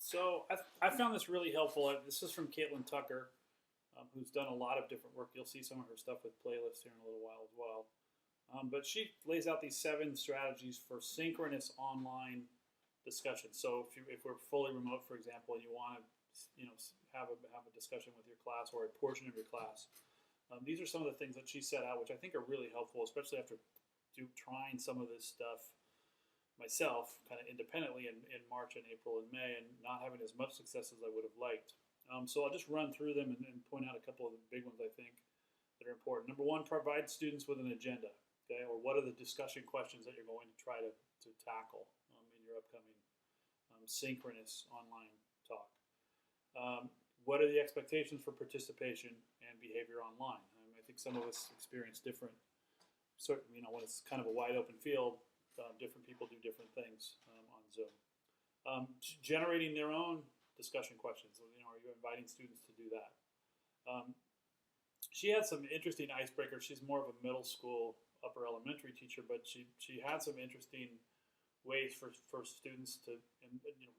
So I found this really helpful. This is from Caitlin Tucker, who's done a lot of different work. You'll see some of her stuff with playlists here in a little while as well. But she lays out these 7 strategies for synchronous online discussion. So if we're fully remote, for example, and you want to have a discussion with your class or a portion of your class, these are some of the things that she set out, which I think are really helpful, especially after trying some of this stuff myself kind of independently in March and April and May and not having as much success as I would have liked. So I'll just run through them and point out a couple of the big ones I think that are important. Number 1, provide students with an agenda, okay, or what are the discussion questions that you're going to try to tackle in your upcoming synchronous online talk. What are the expectations for participation and behavior online? I think some of us experience different, when it's kind of a wide open field, different people do different things on Zoom. Generating their own discussion questions. Are you inviting students to do that? She had some interesting icebreakers. She's more of a middle school, upper elementary teacher, but she had some interesting ways for students to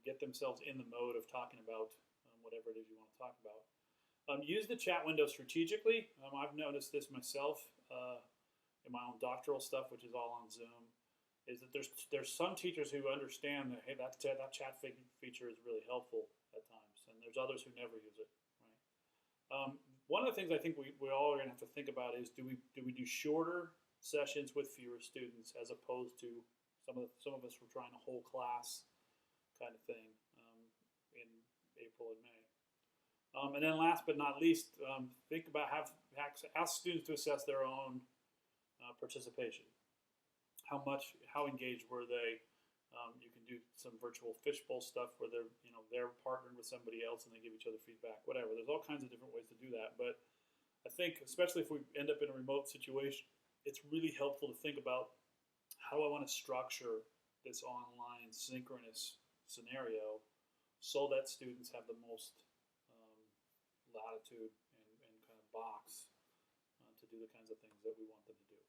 get themselves in the mode of talking about whatever it is you want to talk about. Use the chat window strategically. I've noticed this myself in my own doctoral stuff, which is all on Zoom. Is that there's some teachers who understand that, hey, that chat feature is really helpful at times, and there's others who never use it, right? One of the things I think we all are going to have to think about is do we do shorter sessions with fewer students as opposed to some of us were trying a whole class kind of thing in April and May. And then last but not least, think about ask students to assess their own participation. How engaged were they? You can do some virtual fishbowl stuff where they're partnered with somebody else and they give each other feedback. Whatever. There's all kinds of different ways to do that. But I think, especially if we end up in a remote situation, it's really helpful to think about how do I want to structure this online synchronous scenario so that students have the most latitude and kind of box to do the kinds of things that we want them to do.